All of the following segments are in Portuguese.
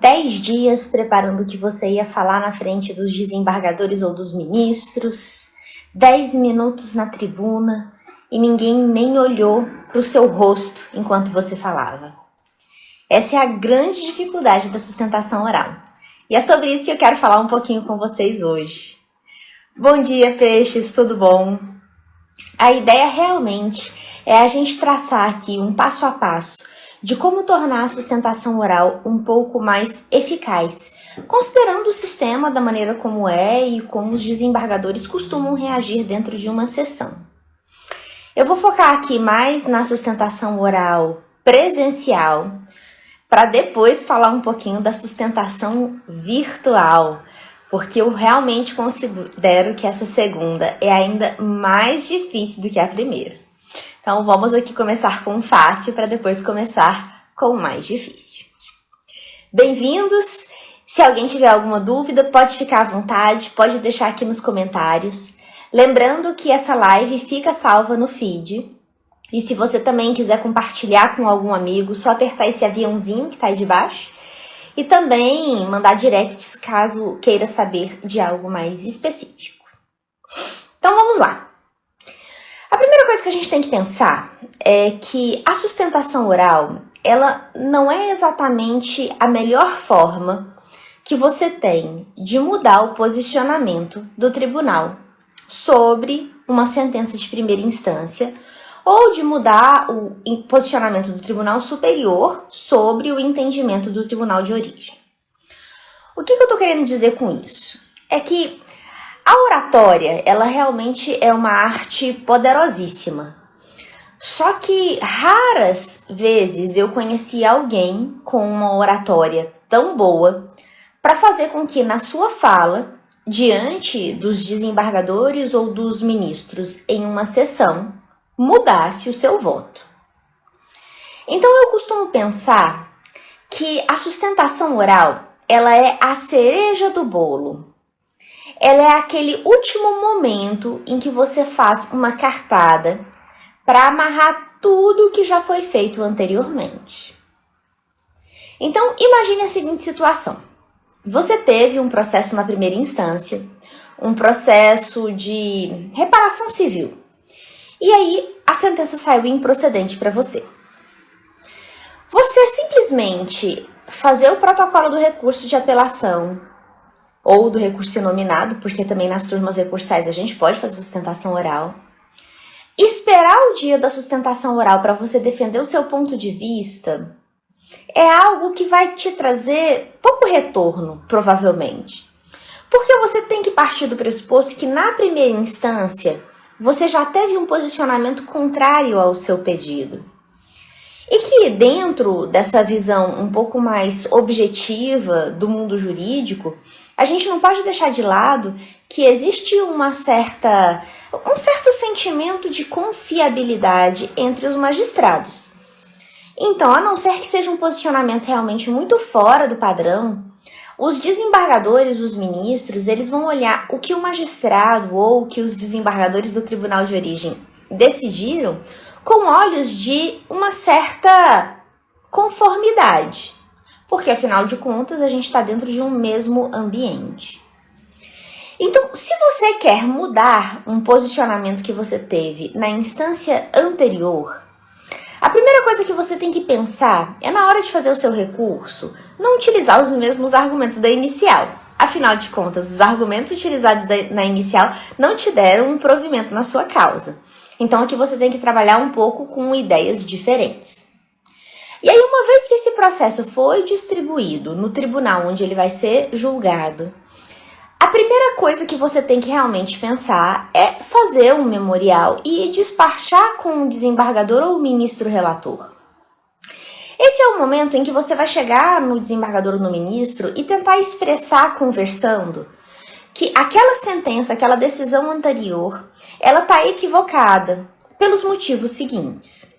10 dias preparando o que você ia falar na frente dos desembargadores ou dos ministros, 10 minutos na tribuna e ninguém nem olhou para o seu rosto enquanto você falava. Essa é a grande dificuldade da sustentação oral. E é sobre isso que eu quero falar um pouquinho com vocês hoje. Bom dia, peixes, tudo bom? A ideia realmente é a gente traçar aqui um passo a passo de como tornar a sustentação oral um pouco mais eficaz, considerando o sistema da maneira como é e como os desembargadores costumam reagir dentro de uma sessão. Eu vou focar aqui mais na sustentação oral presencial, para depois falar um pouquinho da sustentação virtual, porque eu realmente considero que essa segunda é ainda mais difícil do que a primeira. Então, vamos aqui começar com o fácil para depois começar com o mais difícil. Bem-vindos! Se alguém tiver alguma dúvida, pode ficar à vontade, pode deixar aqui nos comentários. Lembrando que essa live fica salva no feed. E se você também quiser compartilhar com algum amigo, só apertar esse aviãozinho que está aí de baixo. E também mandar directs caso queira saber de algo mais específico. Então, vamos lá. A primeira coisa que a gente tem que pensar é que a sustentação oral, ela não é exatamente a melhor forma que você tem de mudar o posicionamento do tribunal sobre uma sentença de primeira instância ou de mudar o posicionamento do tribunal superior sobre o entendimento do tribunal de origem. O que eu estou querendo dizer com isso? É que a oratória, ela realmente é uma arte poderosíssima. Só que raras vezes eu conheci alguém com uma oratória tão boa para fazer com que na sua fala, diante dos desembargadores ou dos ministros em uma sessão, mudasse o seu voto. Então eu costumo pensar que a sustentação oral, ela é a cereja do bolo. Ela é aquele último momento em que você faz uma cartada para amarrar tudo que já foi feito anteriormente. Então, imagine a seguinte situação. Você teve um processo na primeira instância, um processo de reparação civil. E aí, a sentença saiu improcedente para você. Você simplesmente fazer o protocolo do recurso de apelação ou do recurso inominado, porque também nas turmas recursais a gente pode fazer sustentação oral. Esperar o dia da sustentação oral para você defender o seu ponto de vista é algo que vai te trazer pouco retorno, provavelmente. Porque você tem que partir do pressuposto que na primeira instância você já teve um posicionamento contrário ao seu pedido. E que dentro dessa visão um pouco mais objetiva do mundo jurídico, a gente não pode deixar de lado que existe um certo sentimento de confiabilidade entre os magistrados. Então, a não ser que seja um posicionamento realmente muito fora do padrão, os desembargadores, os ministros, eles vão olhar o que o magistrado ou o que os desembargadores do Tribunal de Origem decidiram com olhos de uma certa conformidade, porque afinal de contas a gente está dentro de um mesmo ambiente. Então, se você quer mudar um posicionamento que você teve na instância anterior, a primeira coisa que você tem que pensar é na hora de fazer o seu recurso, não utilizar os mesmos argumentos da inicial. Afinal de contas, os argumentos utilizados na inicial não te deram um provimento na sua causa. Então, aqui você tem que trabalhar um pouco com ideias diferentes. E aí, uma vez que esse processo foi distribuído no tribunal onde ele vai ser julgado, a primeira coisa que você tem que realmente pensar é fazer um memorial e despachar com o desembargador ou o ministro relator. Esse é o momento em que você vai chegar no desembargador ou no ministro e tentar expressar, conversando, que aquela sentença, aquela decisão anterior, ela está equivocada pelos motivos seguintes.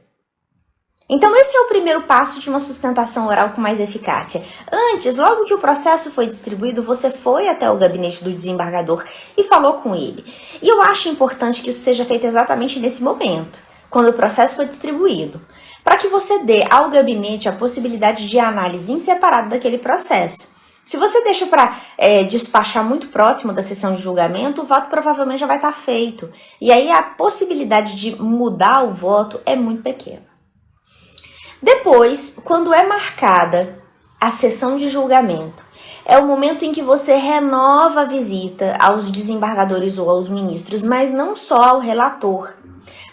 Então, esse é o primeiro passo de uma sustentação oral com mais eficácia. Antes, logo que o processo foi distribuído, você foi até o gabinete do desembargador e falou com ele. E eu acho importante que isso seja feito exatamente nesse momento, quando o processo foi distribuído. para que você dê ao gabinete a possibilidade de análise em separado daquele processo. Se você deixa para despachar muito próximo da sessão de julgamento, o voto provavelmente já vai estar feito. E aí a possibilidade de mudar o voto é muito pequena. Depois, quando é marcada a sessão de julgamento, é o momento em que você renova a visita aos desembargadores ou aos ministros, mas não só ao relator,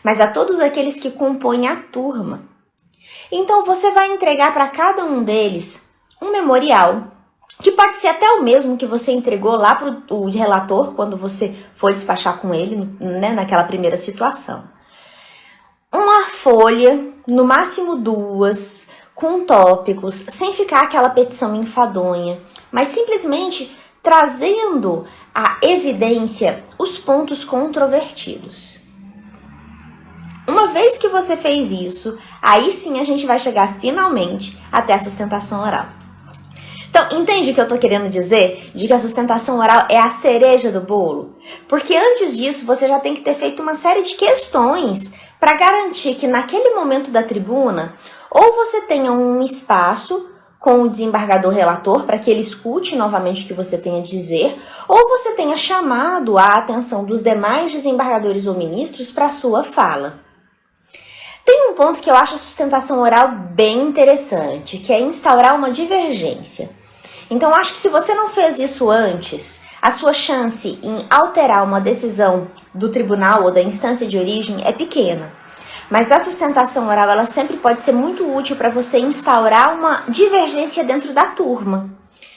mas a todos aqueles que compõem a turma. Então, você vai entregar para cada um deles um memorial, que pode ser até o mesmo que você entregou lá para o relator quando você foi despachar com ele, né, naquela primeira situação. Uma folha, no máximo 2, com tópicos, sem ficar aquela petição enfadonha, mas simplesmente trazendo à evidência os pontos controvertidos. Uma vez que você fez isso, aí sim a gente vai chegar finalmente até a sustentação oral. Então, entende o que eu tô querendo dizer? De que a sustentação oral é a cereja do bolo? Porque antes disso, você já tem que ter feito uma série de questões para garantir que naquele momento da tribuna, ou você tenha um espaço com o desembargador relator para que ele escute novamente o que você tem a dizer, ou você tenha chamado a atenção dos demais desembargadores ou ministros para a sua fala. Tem um ponto que eu acho a sustentação oral bem interessante, que é instaurar uma divergência. Então, acho que se você não fez isso antes, a sua chance em alterar uma decisão do tribunal ou da instância de origem é pequena. Mas a sustentação oral, ela sempre pode ser muito útil para você instaurar uma divergência dentro da turma.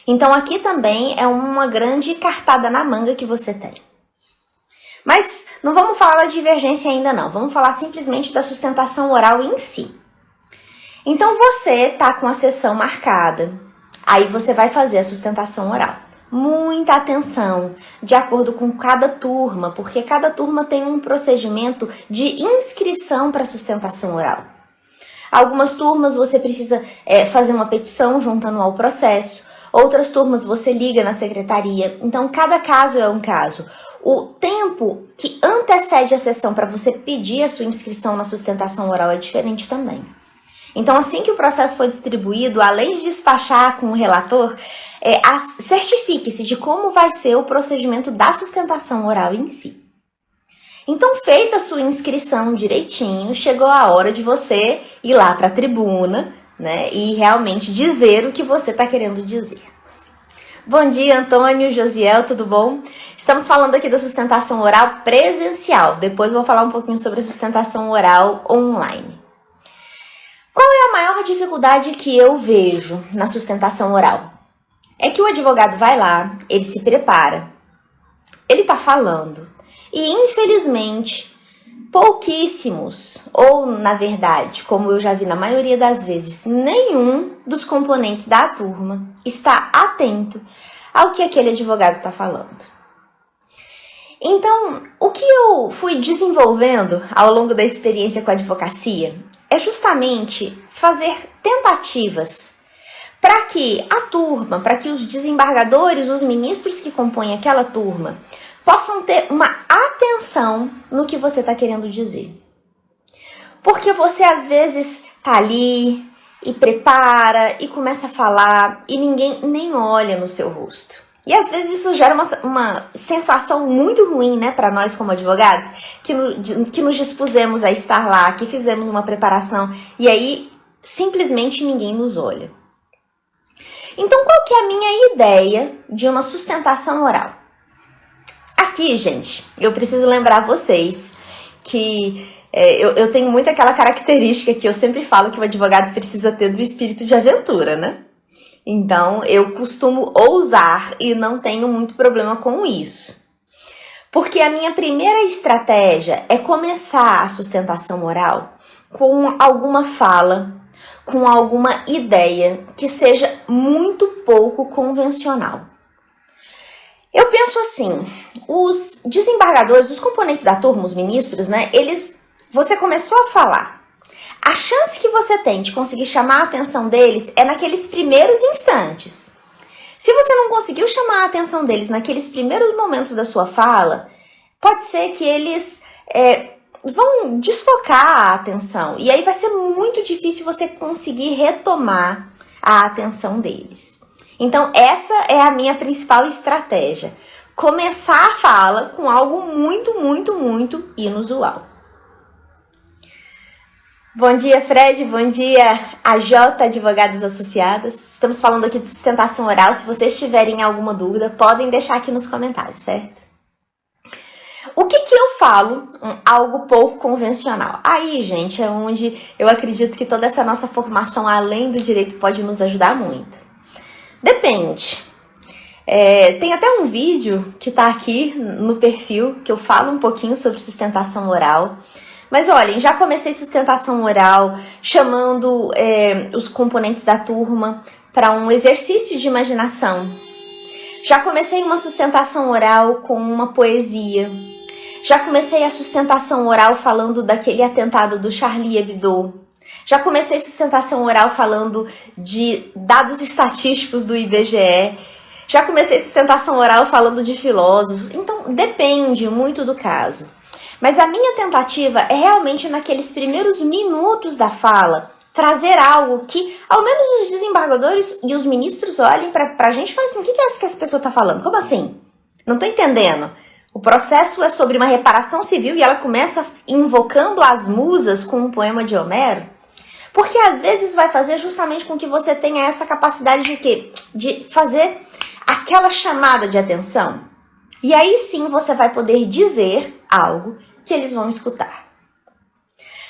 Então, aqui também é uma grande cartada na manga que você tem. Mas não vamos falar da divergência ainda não, vamos falar simplesmente da sustentação oral em si. Então, você está com a sessão marcada. Aí você vai fazer a sustentação oral. Muita atenção, de acordo com cada turma, porque cada turma tem um procedimento de inscrição para sustentação oral. Algumas turmas você precisa fazer uma petição juntando ao processo, outras turmas você liga na secretaria, então cada caso é um caso. O tempo que antecede a sessão para você pedir a sua inscrição na sustentação oral é diferente também. Então, assim que o processo for distribuído, além de despachar com o relator, certifique-se de como vai ser o procedimento da sustentação oral em si. Então, feita a sua inscrição direitinho, chegou a hora de você ir lá para a tribuna, né, e realmente dizer o que você está querendo dizer. Bom dia, Antônio, Josiel, tudo bom? Estamos falando aqui da sustentação oral presencial. Depois eu vou falar um pouquinho sobre a sustentação oral online. Qual é a maior dificuldade que eu vejo na sustentação oral? É que o advogado vai lá, ele se prepara, ele está falando e, infelizmente, pouquíssimos, ou na verdade, como eu já vi na maioria das vezes, nenhum dos componentes da turma está atento ao que aquele advogado está falando. Então, o que eu fui desenvolvendo ao longo da experiência com a advocacia é justamente fazer tentativas para que a turma, para que os desembargadores, os ministros que compõem aquela turma, possam ter uma atenção no que você está querendo dizer. Porque você às vezes tá ali e prepara e começa a falar e ninguém nem olha no seu rosto. E às vezes isso gera uma sensação muito ruim, né, para nós como advogados, que nos dispusemos a estar lá, que fizemos uma preparação e aí simplesmente ninguém nos olha. Então, qual que é a minha ideia de uma sustentação oral? Aqui, gente, eu preciso lembrar vocês que eu tenho muito aquela característica que eu sempre falo que o advogado precisa ter do espírito de aventura, né? Então, eu costumo ousar e não tenho muito problema com isso. Porque a minha primeira estratégia é começar a sustentação oral com alguma fala, com alguma ideia que seja muito pouco convencional. Eu penso assim, os desembargadores, os componentes da turma, os ministros, né, você começou a falar. A chance que você tem de conseguir chamar a atenção deles é naqueles primeiros instantes. Se você não conseguiu chamar a atenção deles naqueles primeiros momentos da sua fala, pode ser que eles vão desfocar a atenção. E aí vai ser muito difícil você conseguir retomar a atenção deles. Então, essa é a minha principal estratégia. Começar a fala com algo muito inusual. Bom dia, Fred. Bom dia, AJ Advogadas Associadas. Estamos falando aqui de sustentação oral. Se vocês tiverem alguma dúvida, podem deixar aqui nos comentários, certo? O que eu falo? Algo pouco convencional. Aí, gente, é onde eu acredito que toda essa nossa formação além do direito pode nos ajudar muito. Depende. Tem até um vídeo que tá aqui no perfil que eu falo um pouquinho sobre sustentação oral. Mas olhem, já comecei sustentação oral chamando os componentes da turma para um exercício de imaginação. Já comecei uma sustentação oral com uma poesia. Já comecei a sustentação oral falando daquele atentado do Charlie Hebdo. Já comecei sustentação oral falando de dados estatísticos do IBGE. Já comecei sustentação oral falando de filósofos. Então, depende muito do caso. Mas a minha tentativa é realmente naqueles primeiros minutos da fala trazer algo que, ao menos os desembargadores e os ministros olhem pra gente e falem assim, o que é isso que essa pessoa tá falando? Como assim? Não tô entendendo. O processo é sobre uma reparação civil e ela começa invocando as musas com um poema de Homero. Porque às vezes vai fazer justamente com que você tenha essa capacidade de quê? De fazer aquela chamada de atenção. E aí sim você vai poder dizer algo que eles vão escutar.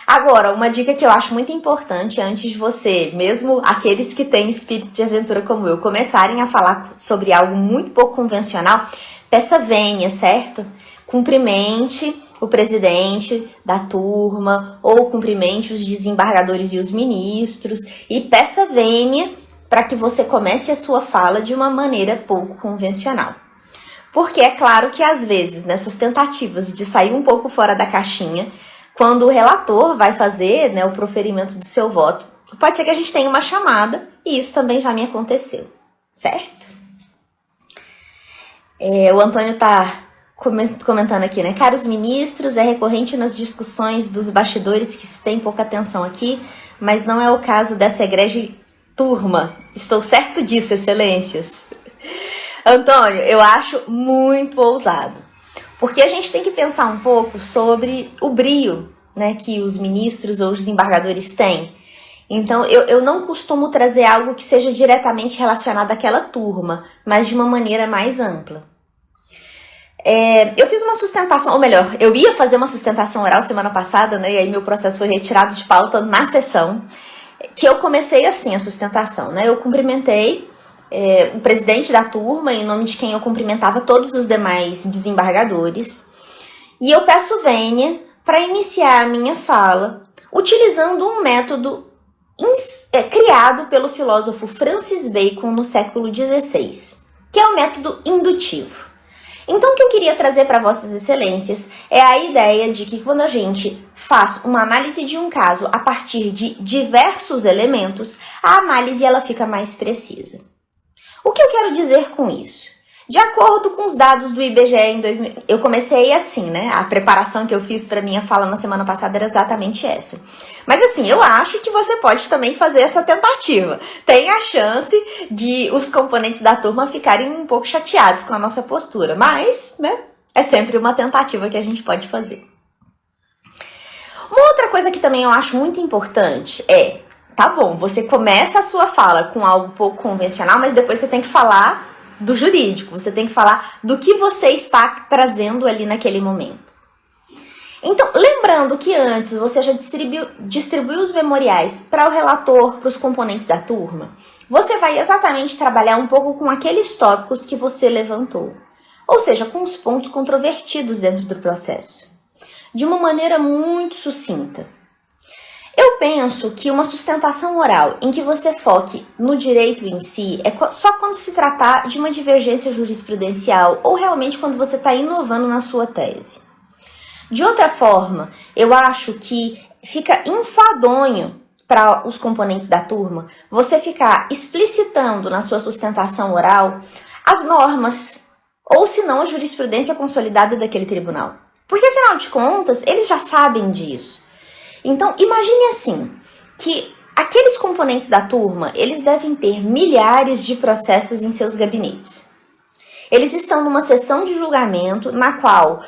Agora, uma dica que eu acho muito importante antes de você, mesmo aqueles que têm espírito de aventura como eu, começarem a falar sobre algo muito pouco convencional, peça vênia, certo? Cumprimente o presidente da turma ou cumprimente os desembargadores e os ministros e peça vênia para que você comece a sua fala de uma maneira pouco convencional. Porque é claro que às vezes, nessas tentativas de sair um pouco fora da caixinha, quando o relator vai fazer, né, o proferimento do seu voto, pode ser que a gente tenha uma chamada, e isso também já me aconteceu, certo? O Antônio tá comentando aqui, né? Caros ministros, é recorrente nas discussões dos bastidores que se tem pouca atenção aqui, mas não é o caso dessa egregia turma. Estou certo disso, excelências. Antônio, eu acho muito ousado, porque a gente tem que pensar um pouco sobre o brio, né, que os ministros ou os desembargadores têm. Então, eu não costumo trazer algo que seja diretamente relacionado àquela turma, mas de uma maneira mais ampla. Eu fiz uma sustentação, ou melhor, eu ia fazer uma sustentação oral semana passada, né, e aí meu processo foi retirado de pauta na sessão, que eu comecei assim a sustentação, né, eu cumprimentei o presidente da turma, em nome de quem eu cumprimentava todos os demais desembargadores, e eu peço vênia para iniciar a minha fala utilizando um método criado pelo filósofo Francis Bacon no século XVI, que é o método indutivo. Então, o que eu queria trazer para Vossas Excelências é a ideia de que quando a gente faz uma análise de um caso a partir de diversos elementos, a análise ela fica mais precisa. O que eu quero dizer com isso? De acordo com os dados do IBGE em 2000, eu comecei assim, né? A preparação que eu fiz para minha fala na semana passada era exatamente essa. Mas assim, eu acho que você pode também fazer essa tentativa. Tem a chance de os componentes da turma ficarem um pouco chateados com a nossa postura, mas, né? É sempre uma tentativa que a gente pode fazer. Uma outra coisa que também eu acho muito importante tá bom, você começa a sua fala com algo pouco convencional, mas depois você tem que falar do jurídico, você tem que falar do que você está trazendo ali naquele momento. Então, lembrando que antes você já distribuiu os memoriais para o relator, para os componentes da turma, você vai exatamente trabalhar um pouco com aqueles tópicos que você levantou, ou seja, com os pontos controvertidos dentro do processo, de uma maneira muito sucinta. Eu penso que uma sustentação oral em que você foque no direito em si é só quando se tratar de uma divergência jurisprudencial ou realmente quando você está inovando na sua tese. De outra forma, eu acho que fica enfadonho para os componentes da turma você ficar explicitando na sua sustentação oral as normas ou se não a jurisprudência consolidada daquele tribunal. Porque, afinal de contas, eles já sabem disso. Então, imagine assim, que aqueles componentes da turma, eles devem ter milhares de processos em seus gabinetes. Eles estão numa sessão de julgamento na qual,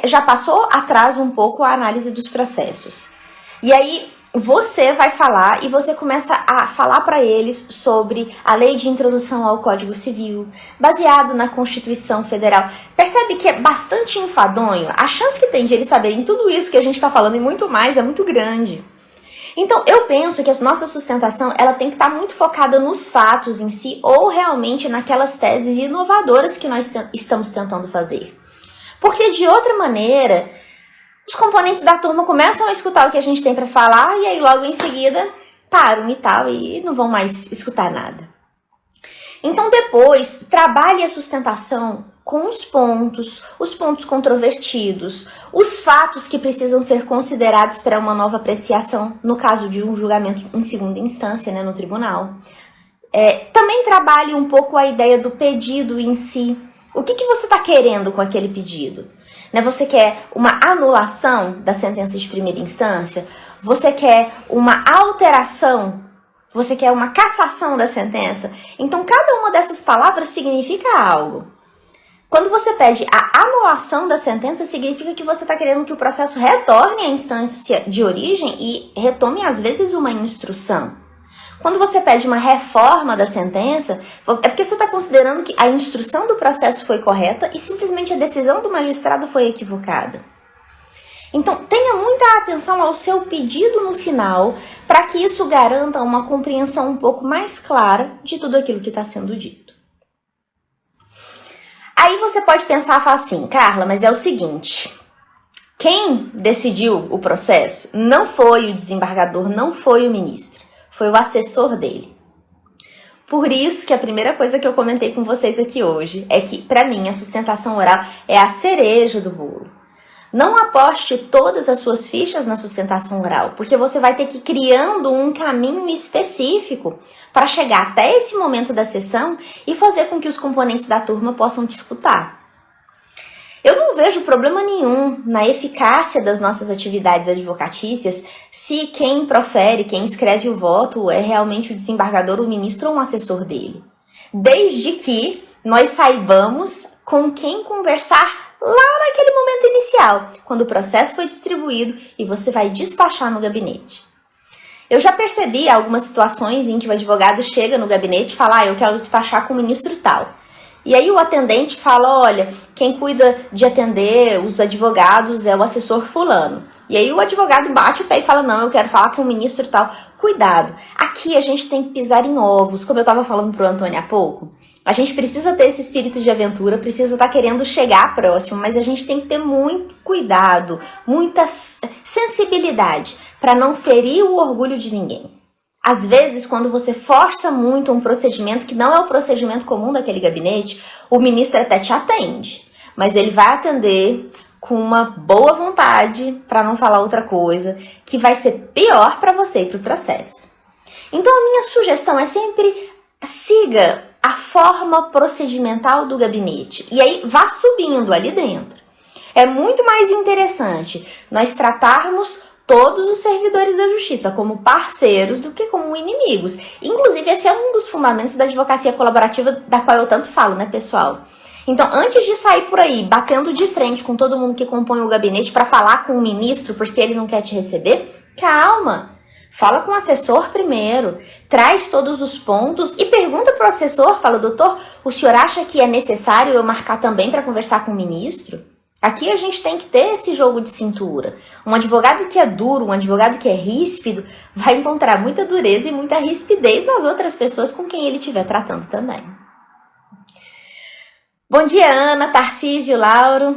já passou atrás um pouco a análise dos processos. E aí você vai falar e você começa a falar para eles sobre a lei de introdução ao Código Civil, baseado na Constituição Federal. Percebe que é bastante enfadonho? A chance que tem de eles saberem tudo isso que a gente está falando e muito mais é muito grande. Então, eu penso que a nossa sustentação ela tem que estar muito focada nos fatos em si ou realmente naquelas teses inovadoras que nós estamos tentando fazer. Porque, de outra maneira, os componentes da turma começam a escutar o que a gente tem para falar e aí logo em seguida param e tal e não vão mais escutar nada. Então, depois, trabalhe a sustentação com os pontos controvertidos, os fatos que precisam ser considerados para uma nova apreciação, no caso de um julgamento em segunda instância, no tribunal. Também trabalhe um pouco a ideia do pedido em si. O que você está querendo com aquele pedido? Você quer uma anulação da sentença de primeira instância? Você quer uma alteração? Você quer uma cassação da sentença? Então, cada uma dessas palavras significa algo. Quando você pede a anulação da sentença, significa que você está querendo que o processo retorne à instância de origem e retome, às vezes, uma instrução. Quando você pede uma reforma da sentença, é porque você está considerando que a instrução do processo foi correta e simplesmente a decisão do magistrado foi equivocada. Então, tenha muita atenção ao seu pedido no final, para que isso garanta uma compreensão um pouco mais clara de tudo aquilo que está sendo dito. Aí você pode pensar e falar assim, Carla, mas é o seguinte, quem decidiu o processo não foi o desembargador, não foi o ministro, foi o assessor dele. Por isso que a primeira coisa que eu comentei com vocês aqui hoje é que, para mim, a sustentação oral é a cereja do bolo. Não aposte todas as suas fichas na sustentação oral, porque você vai ter que ir criando um caminho específico para chegar até esse momento da sessão e fazer com que os componentes da turma possam te escutar. Eu não vejo problema nenhum na eficácia das nossas atividades advocatícias se quem profere, quem escreve o voto é realmente o desembargador, o ministro ou um assessor dele. Desde que nós saibamos com quem conversar lá naquele momento inicial, quando o processo foi distribuído e você vai despachar no gabinete. Eu já percebi algumas situações em que o advogado chega no gabinete e fala, eu quero despachar com o ministro tal. E aí o atendente fala, olha, quem cuida de atender os advogados é o assessor fulano. E aí o advogado bate o pé e fala, não, eu quero falar com o ministro tal. Cuidado, aqui a gente tem que pisar em ovos, como eu estava falando pro Antônio há pouco. A gente precisa ter esse espírito de aventura, precisa estar querendo chegar próximo, mas a gente tem que ter muito cuidado, muita sensibilidade para não ferir o orgulho de ninguém. Às vezes, quando você força muito um procedimento que não é o procedimento comum daquele gabinete, o ministro até te atende, mas ele vai atender com uma boa vontade, para não falar outra coisa, que vai ser pior para você e para o processo. Então, a minha sugestão é sempre siga a forma procedimental do gabinete e aí vá subindo ali dentro. É muito mais interessante nós tratarmos todos os servidores da justiça como parceiros do que como inimigos. Inclusive, esse é um dos fundamentos da advocacia colaborativa da qual eu tanto falo, né, pessoal? Então, antes de sair por aí batendo de frente com todo mundo que compõe o gabinete para falar com o ministro porque ele não quer te receber, calma. Fala com o assessor primeiro, traz todos os pontos e pergunta para o assessor, fala, doutor, o senhor acha que é necessário eu marcar também para conversar com o ministro? Aqui a gente tem que ter esse jogo de cintura. Um advogado que é duro, um advogado que é ríspido, vai encontrar muita dureza e muita rispidez nas outras pessoas com quem ele estiver tratando também. Bom dia, Ana, Tarcísio, Lauro.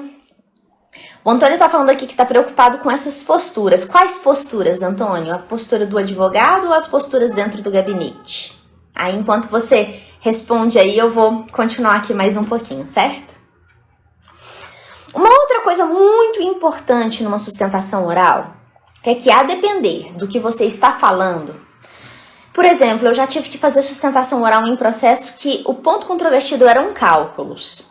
O Antônio está falando aqui que está preocupado com essas posturas. Quais posturas, Antônio? A postura do advogado ou as posturas dentro do gabinete? Aí, enquanto você responde aí, eu vou continuar aqui mais um pouquinho, certo? Uma outra coisa muito importante numa sustentação oral é que, a depender do que você está falando, por exemplo, eu já tive que fazer sustentação oral em processo que o ponto controvertido eram cálculos.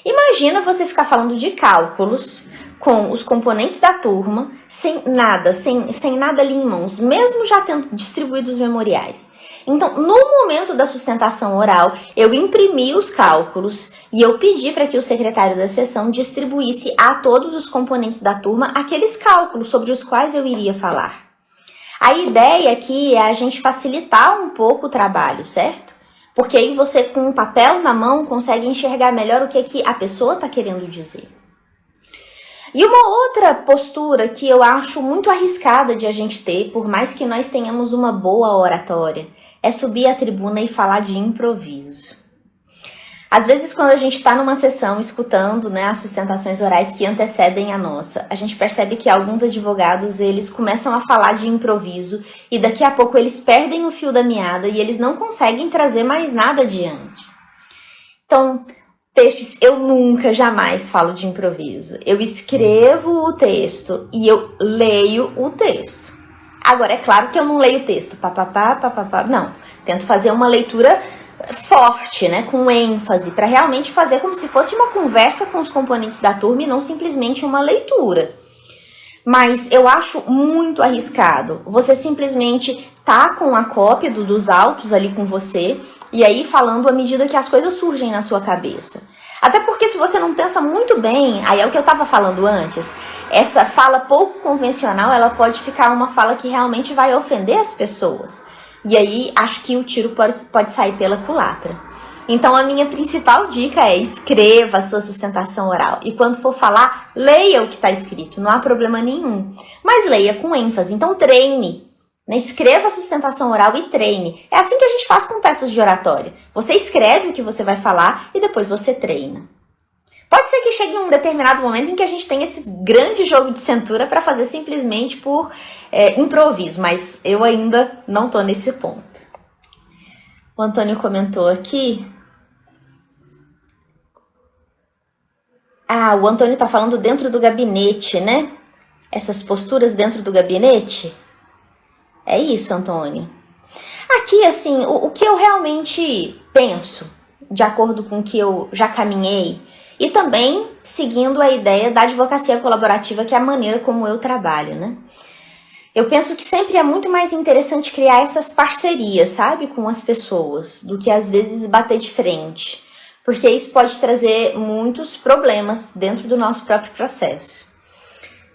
Imagina você ficar falando de cálculos com os componentes da turma, sem nada ali em mãos, mesmo já tendo distribuído os memoriais. Então, no momento da sustentação oral, eu imprimi os cálculos e eu pedi para que o secretário da sessão distribuísse a todos os componentes da turma aqueles cálculos sobre os quais eu iria falar. A ideia aqui é a gente facilitar um pouco o trabalho, certo? Porque aí você, com um papel na mão, consegue enxergar melhor o que a pessoa está querendo dizer. E uma outra postura que eu acho muito arriscada de a gente ter, por mais que nós tenhamos uma boa oratória, é subir à tribuna e falar de improviso. Às vezes, quando a gente está numa sessão escutando, né, as sustentações orais que antecedem a nossa, a gente percebe que alguns advogados, eles começam a falar de improviso e daqui a pouco eles perdem o fio da meada e eles não conseguem trazer mais nada adiante. Então, Peixes, eu nunca, jamais falo de improviso. Eu escrevo o texto e eu leio o texto. Agora, é claro que eu não leio o texto, não. Tento fazer uma leitura forte, né, com ênfase, para realmente fazer como se fosse uma conversa com os componentes da turma e não simplesmente uma leitura. Mas eu acho muito arriscado você simplesmente tá com a cópia dos autos ali com você e aí falando à medida que as coisas surgem na sua cabeça. Até porque se você não pensa muito bem, aí é o que eu estava falando antes, essa fala pouco convencional, ela pode ficar uma fala que realmente vai ofender as pessoas. E aí, acho que o tiro pode sair pela culatra. Então, a minha principal dica é escreva a sua sustentação oral. E quando for falar, leia o que está escrito. Não há problema nenhum. Mas leia com ênfase. Então, treine. Né? Escreva a sustentação oral e treine. É assim que a gente faz com peças de oratória. Você escreve o que você vai falar e depois você treina. Pode ser que chegue um determinado momento em que a gente tenha esse grande jogo de cintura para fazer simplesmente por improviso, mas eu ainda não estou nesse ponto. O Antônio comentou aqui. O Antônio está falando dentro do gabinete, né? Essas posturas dentro do gabinete. É isso, Antônio. Aqui, assim, o que eu realmente penso, de acordo com o que eu já caminhei, e também seguindo a ideia da advocacia colaborativa, que é a maneira como eu trabalho, né? Eu penso que sempre é muito mais interessante criar essas parcerias, sabe, com as pessoas, do que às vezes bater de frente. Porque isso pode trazer muitos problemas dentro do nosso próprio processo.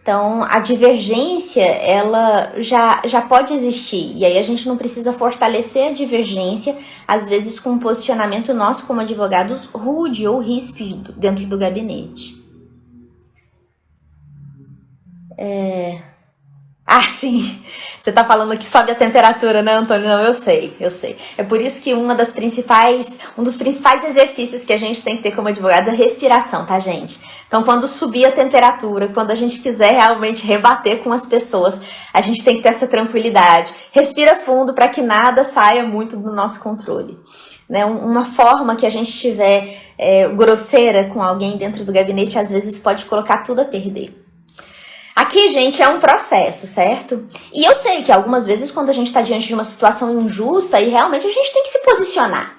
Então, a divergência, ela já pode existir. E aí a gente não precisa fortalecer a divergência, às vezes com um posicionamento nosso como advogados rude ou ríspido dentro do gabinete. Sim. Você tá falando que sobe a temperatura, né, Antônio? Não, eu sei. É por isso que um dos principais exercícios que a gente tem que ter como advogados é a respiração, tá, gente? Então, quando subir a temperatura, quando a gente quiser realmente rebater com as pessoas, a gente tem que ter essa tranquilidade. Respira fundo para que nada saia muito do nosso controle. Né? Uma forma que a gente tiver grosseira com alguém dentro do gabinete, às vezes pode colocar tudo a perder. Aqui, gente, é um processo, certo? E eu sei que algumas vezes quando a gente está diante de uma situação injusta e realmente a gente tem que se posicionar.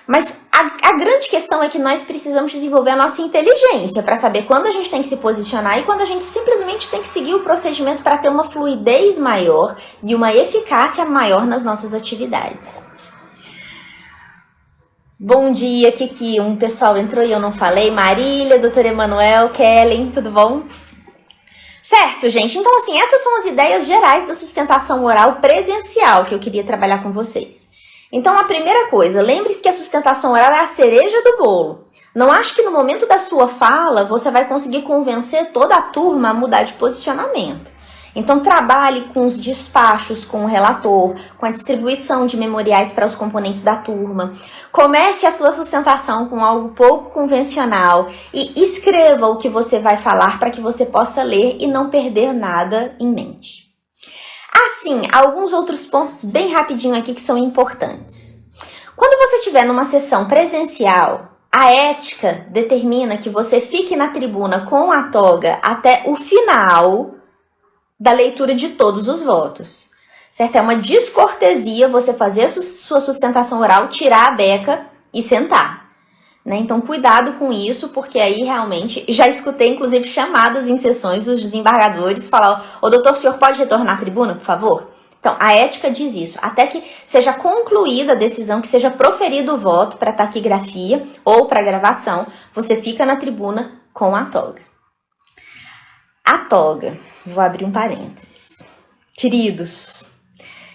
Mas a grande questão é que nós precisamos desenvolver a nossa inteligência para saber quando a gente tem que se posicionar e quando a gente simplesmente tem que seguir o procedimento para ter uma fluidez maior e uma eficácia maior nas nossas atividades. Bom dia, Kiki. Um pessoal entrou e eu não falei. Marília, doutor Emanuel, Kellen, tudo bom? Certo, gente? Então, assim, essas são as ideias gerais da sustentação oral presencial que eu queria trabalhar com vocês. Então, a primeira coisa, lembre-se que a sustentação oral é a cereja do bolo. Não acho que no momento da sua fala você vai conseguir convencer toda a turma a mudar de posicionamento. Então, trabalhe com os despachos com o relator, com a distribuição de memoriais para os componentes da turma. Comece a sua sustentação com algo pouco convencional e escreva o que você vai falar para que você possa ler e não perder nada em mente. Assim, alguns outros pontos bem rapidinho aqui que são importantes. Quando você estiver numa sessão presencial, a ética determina que você fique na tribuna com a toga até o final da leitura de todos os votos, certo? É uma descortesia você fazer a sua sustentação oral, tirar a beca e sentar. né? Então, cuidado com isso, porque aí realmente já escutei, inclusive, chamadas em sessões dos desembargadores falar: ô doutor, o senhor pode retornar à tribuna, por favor? Então, a ética diz isso. Até que seja concluída a decisão, que seja proferido o voto para taquigrafia ou para gravação, você fica na tribuna com a toga. A toga, vou abrir um parênteses. Queridos,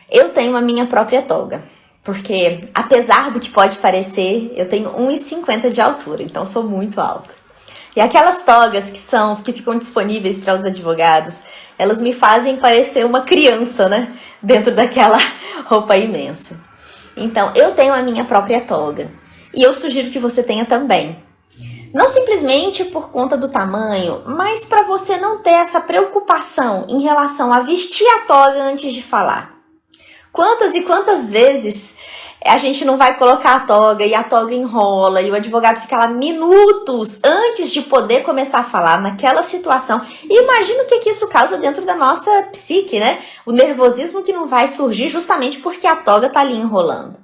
eu tenho a minha própria toga. Porque, apesar do que pode parecer, eu tenho 1,50 de altura, então sou muito alta. E aquelas togas que ficam disponíveis para os advogados, elas me fazem parecer uma criança, né? Dentro daquela roupa imensa. Então, eu tenho a minha própria toga. E eu sugiro que você tenha também. Não simplesmente por conta do tamanho, mas para você não ter essa preocupação em relação a vestir a toga antes de falar. Quantas e quantas vezes a gente não vai colocar a toga e a toga enrola e o advogado fica lá minutos antes de poder começar a falar naquela situação. E imagina o que isso causa dentro da nossa psique, né? O nervosismo que não vai surgir justamente porque a toga tá ali enrolando.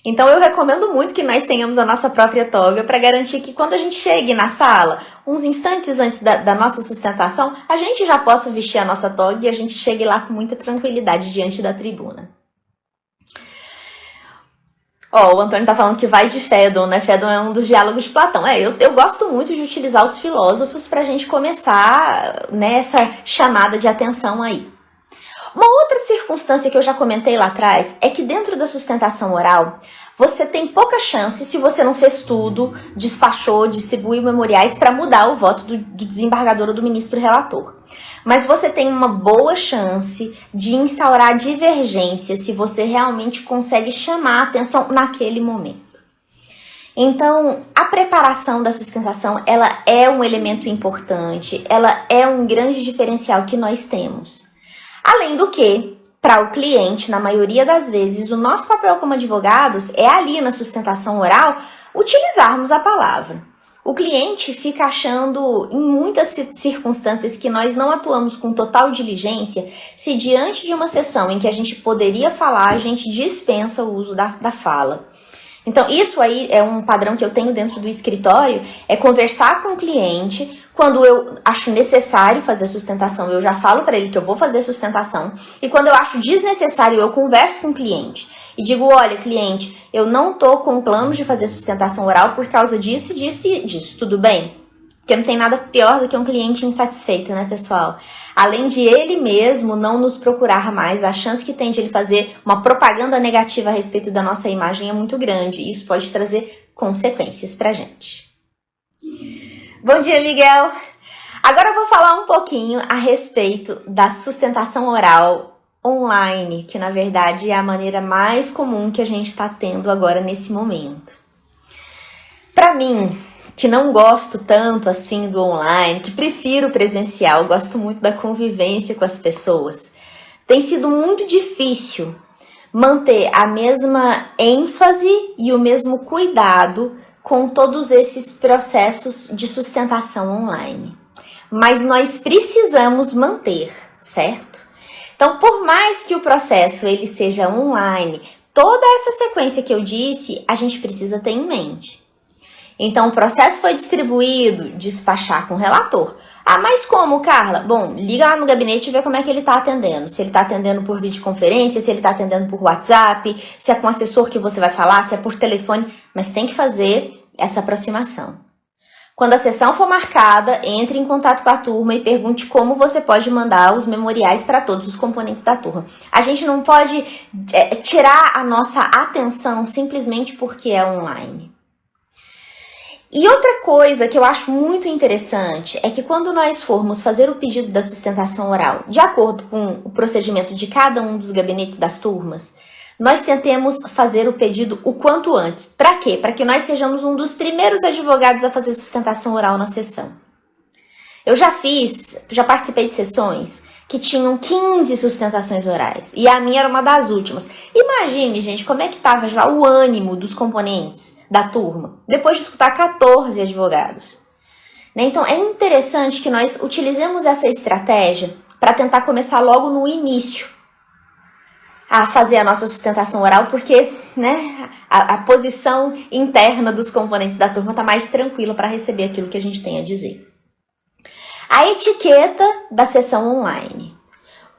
Então eu recomendo muito que nós tenhamos a nossa própria toga para garantir que quando a gente chegue na sala, uns instantes antes da nossa sustentação, a gente já possa vestir a nossa toga e a gente chegue lá com muita tranquilidade diante da tribuna. O Antônio tá falando que vai de Fédon, né? Fédon é um dos diálogos de Platão. Eu gosto muito de utilizar os filósofos pra gente começar nessa chamada de atenção aí. Uma outra circunstância que eu já comentei lá atrás é que dentro da sustentação oral, você tem pouca chance, se você não fez tudo, despachou, distribuiu memoriais para mudar o voto do desembargador ou do ministro relator. Mas você tem uma boa chance de instaurar divergência se você realmente consegue chamar a atenção naquele momento. Então, a preparação da sustentação, ela é um elemento importante, ela é um grande diferencial que nós temos. Além do que, para o cliente, na maioria das vezes, o nosso papel como advogados é ali na sustentação oral, utilizarmos a palavra. O cliente fica achando, em muitas circunstâncias, que nós não atuamos com total diligência se diante de uma sessão em que a gente poderia falar, a gente dispensa o uso da fala. Então, isso aí é um padrão que eu tenho dentro do escritório, é conversar com o cliente. Quando eu acho necessário fazer a sustentação, eu já falo para ele que eu vou fazer a sustentação. E quando eu acho desnecessário, eu converso com o cliente e digo: olha, cliente, eu não tô com planos de fazer sustentação oral por causa disso, disso e disso. Tudo bem? Porque não tem nada pior do que um cliente insatisfeito, né, pessoal? Além de ele mesmo não nos procurar mais, a chance que tem de ele fazer uma propaganda negativa a respeito da nossa imagem é muito grande. E isso pode trazer consequências pra gente. Bom dia, Miguel! Agora eu vou falar um pouquinho a respeito da sustentação oral online, que na verdade é a maneira mais comum que a gente está tendo agora nesse momento. Para mim, que não gosto tanto assim do online, que prefiro o presencial, gosto muito da convivência com as pessoas, tem sido muito difícil manter a mesma ênfase e o mesmo cuidado com todos esses processos de sustentação online. Mas nós precisamos manter, certo? Então, por mais que o processo ele seja online, toda essa sequência que eu disse, a gente precisa ter em mente. Então, o processo foi distribuído, despachar com o relator. Ah, mas como, Carla? Bom, liga lá no gabinete e vê como é que ele está atendendo. Se ele está atendendo por videoconferência, se ele está atendendo por WhatsApp, se é com o assessor que você vai falar, se é por telefone. Mas tem que fazer essa aproximação. Quando a sessão for marcada, entre em contato com a turma e pergunte como você pode mandar os memoriais para todos os componentes da turma. A gente não pode tirar a nossa atenção simplesmente porque é online. E outra coisa que eu acho muito interessante é que quando nós formos fazer o pedido da sustentação oral, de acordo com o procedimento de cada um dos gabinetes das turmas, nós tentemos fazer o pedido o quanto antes. Para quê? Para que nós sejamos um dos primeiros advogados a fazer sustentação oral na sessão. Eu já participei de sessões que tinham 15 sustentações orais e a minha era uma das últimas. Imagine, gente, como é que estava já o ânimo dos componentes da turma, depois de escutar 14 advogados. Então, é interessante que nós utilizemos essa estratégia para tentar começar logo no início. a fazer a nossa sustentação oral, porque, né, a posição interna dos componentes da turma está mais tranquila para receber aquilo que a gente tem a dizer. A etiqueta da sessão online.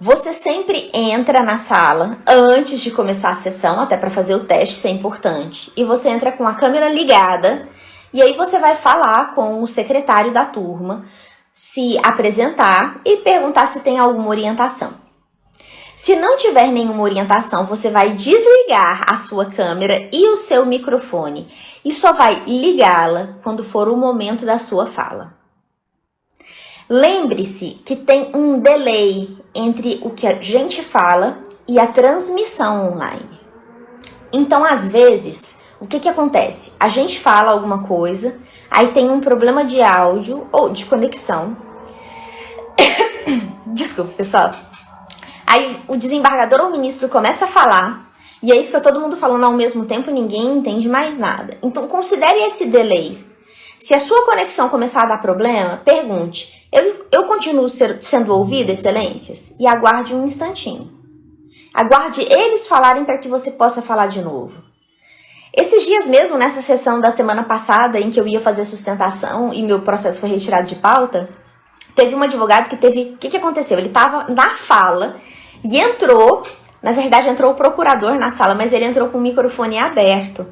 Você sempre entra na sala antes de começar a sessão, até para fazer o teste, isso é importante. E você entra com a câmera ligada, e aí você vai falar com o secretário da turma, se apresentar e perguntar se tem alguma orientação. Se não tiver nenhuma orientação, você vai desligar a sua câmera e o seu microfone e só vai ligá-la quando for o momento da sua fala. Lembre-se que tem um delay entre o que a gente fala e a transmissão online. Então, às vezes, o que acontece? A gente fala alguma coisa, aí tem um problema de áudio ou de conexão. Desculpa, pessoal. Aí o desembargador ou o ministro começa a falar, e aí fica todo mundo falando ao mesmo tempo e ninguém entende mais nada. Então considere esse delay. Se a sua conexão começar a dar problema, pergunte, eu continuo sendo ouvida, excelências? E aguarde um instantinho. Aguarde eles falarem para que você possa falar de novo. Esses dias mesmo, nessa sessão da semana passada, em que eu ia fazer sustentação e meu processo foi retirado de pauta, teve um advogado que teve... O que aconteceu? Ele estava na fala... E entrou o procurador na sala, mas ele entrou com o microfone aberto.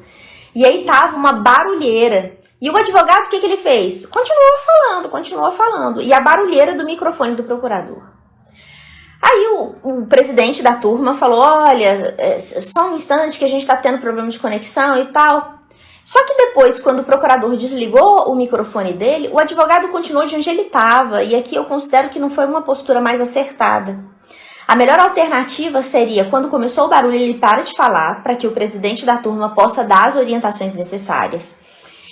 E aí tava uma barulheira. E o advogado, o que ele fez? Continuou falando. E a barulheira do microfone do procurador. Aí o presidente da turma falou, olha, só um instante que a gente tá tendo problema de conexão e tal. Só que depois, quando o procurador desligou o microfone dele, o advogado continuou de onde ele estava. E aqui eu considero que não foi uma postura mais acertada. A melhor alternativa seria, quando começou o barulho, ele para de falar para que o presidente da turma possa dar as orientações necessárias.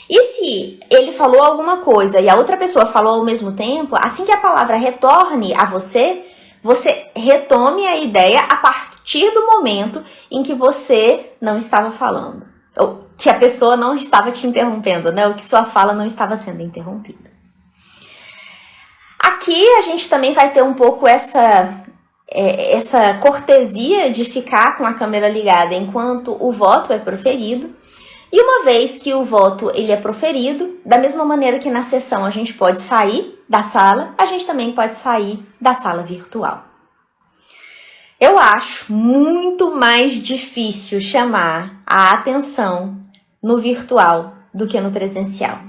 E se ele falou alguma coisa e a outra pessoa falou ao mesmo tempo, assim que a palavra retorne a você, você retome a ideia a partir do momento em que você não estava falando. Ou que a pessoa não estava te interrompendo, né? Ou que sua fala não estava sendo interrompida. Aqui a gente também vai ter um pouco essa cortesia de ficar com a câmera ligada enquanto o voto é proferido. E uma vez que o voto ele é proferido, da mesma maneira que na sessão a gente pode sair da sala, a gente também pode sair da sala virtual. Eu acho muito mais difícil chamar a atenção no virtual do que no presencial.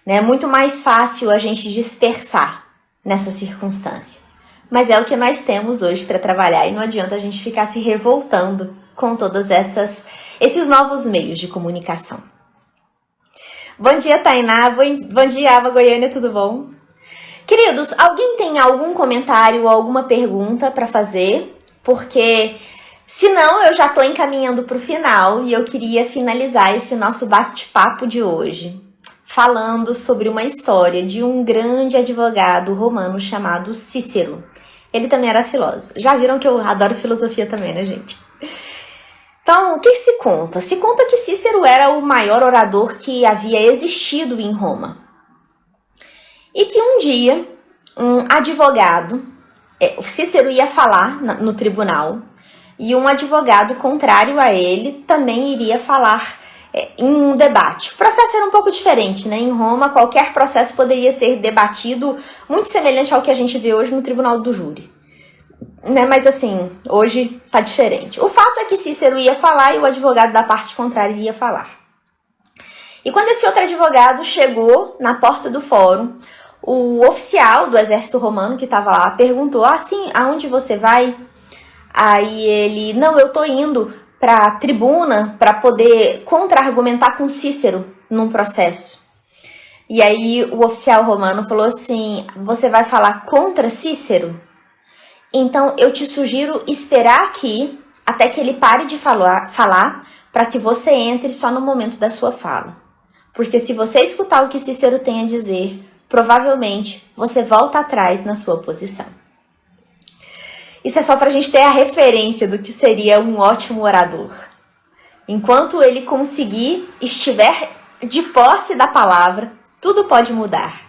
É muito mais fácil a gente dispersar nessa circunstância. Mas é o que nós temos hoje para trabalhar e não adianta a gente ficar se revoltando com todos esses novos meios de comunicação. Bom dia, Tainá. Bom dia, Ava Goiânia, tudo bom? Queridos, alguém tem algum comentário ou alguma pergunta para fazer? Porque senão eu já estou encaminhando para o final e eu queria finalizar esse nosso bate-papo de hoje falando sobre uma história de um grande advogado romano chamado Cícero. Ele também era filósofo. Já viram que eu adoro filosofia também, né, gente? Então, o que se conta? Se conta que Cícero era o maior orador que havia existido em Roma. E que um dia, um advogado, Cícero ia falar no tribunal, e um advogado contrário a ele também iria falar em um debate. O processo era um pouco diferente, né? Em Roma, qualquer processo poderia ser debatido muito semelhante ao que a gente vê hoje no tribunal do júri. Né? Mas assim, hoje tá diferente. O fato é que Cícero ia falar e o advogado da parte contrária ia falar. E quando esse outro advogado chegou na porta do fórum, o oficial do exército romano que estava lá perguntou, assim, aonde você vai? Aí ele, não, eu tô indo para a tribuna para poder contra-argumentar com Cícero num processo. E aí o oficial romano falou assim, você vai falar contra Cícero? Então eu te sugiro esperar aqui até que ele pare de falar para que você entre só no momento da sua fala. Porque se você escutar o que Cícero tem a dizer, provavelmente você volta atrás na sua posição. Isso é só para a gente ter a referência do que seria um ótimo orador. Enquanto ele estiver de posse da palavra, tudo pode mudar.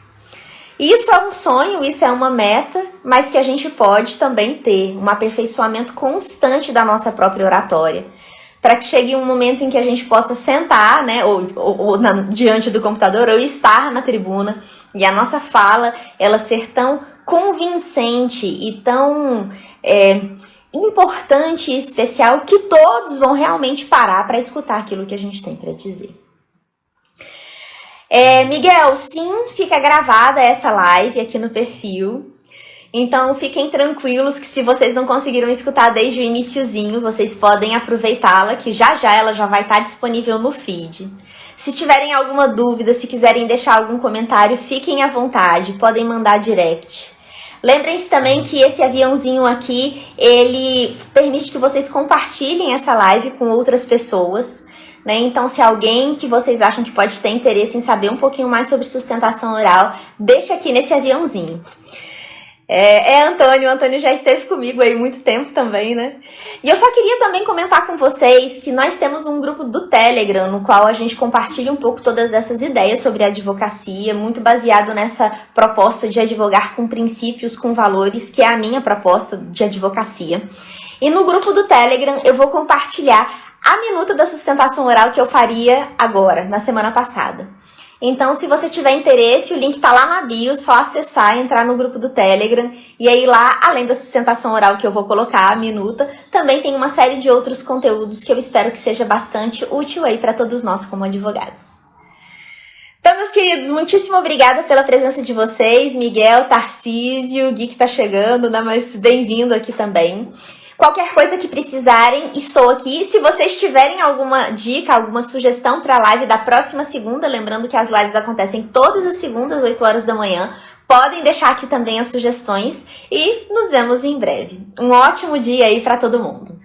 Isso é um sonho, isso é uma meta, mas que a gente pode também ter um aperfeiçoamento constante da nossa própria oratória. Para que chegue um momento em que a gente possa sentar, né, diante do computador, ou estar na tribuna, e a nossa fala, ela ser tão convincente e tão importante e especial que todos vão realmente parar para escutar aquilo que a gente tem para dizer. Miguel, sim, fica gravada essa live aqui no perfil. Então fiquem tranquilos que se vocês não conseguiram escutar desde o iniciozinho, vocês podem aproveitá-la, que já ela já vai estar disponível no feed. Se tiverem alguma dúvida, se quiserem deixar algum comentário, fiquem à vontade, podem mandar direct. Lembrem-se também que esse aviãozinho aqui, ele permite que vocês compartilhem essa live com outras pessoas, né? Então, se alguém que vocês acham que pode ter interesse em saber um pouquinho mais sobre sustentação oral, deixa aqui nesse aviãozinho. Antônio. O Antônio já esteve comigo aí muito tempo também, né? E eu só queria também comentar com vocês que nós temos um grupo do Telegram, no qual a gente compartilha um pouco todas essas ideias sobre a advocacia, muito baseado nessa proposta de advogar com princípios, com valores, que é a minha proposta de advocacia. E no grupo do Telegram eu vou compartilhar a minuta da sustentação oral que eu faria agora, na semana passada. Então, se você tiver interesse, o link tá lá na bio, só acessar, entrar no grupo do Telegram. E aí lá, além da sustentação oral que eu vou colocar, a minuta, também tem uma série de outros conteúdos que eu espero que seja bastante útil aí para todos nós como advogados. Então, meus queridos, muitíssimo obrigada pela presença de vocês. Miguel, Tarcísio, Gui que tá chegando, né? Mas bem-vindo aqui também. Qualquer coisa que precisarem, estou aqui. Se vocês tiverem alguma dica, alguma sugestão para a live da próxima segunda, lembrando que as lives acontecem todas as segundas, 8 horas da manhã, podem deixar aqui também as sugestões e nos vemos em breve. Um ótimo dia aí para todo mundo.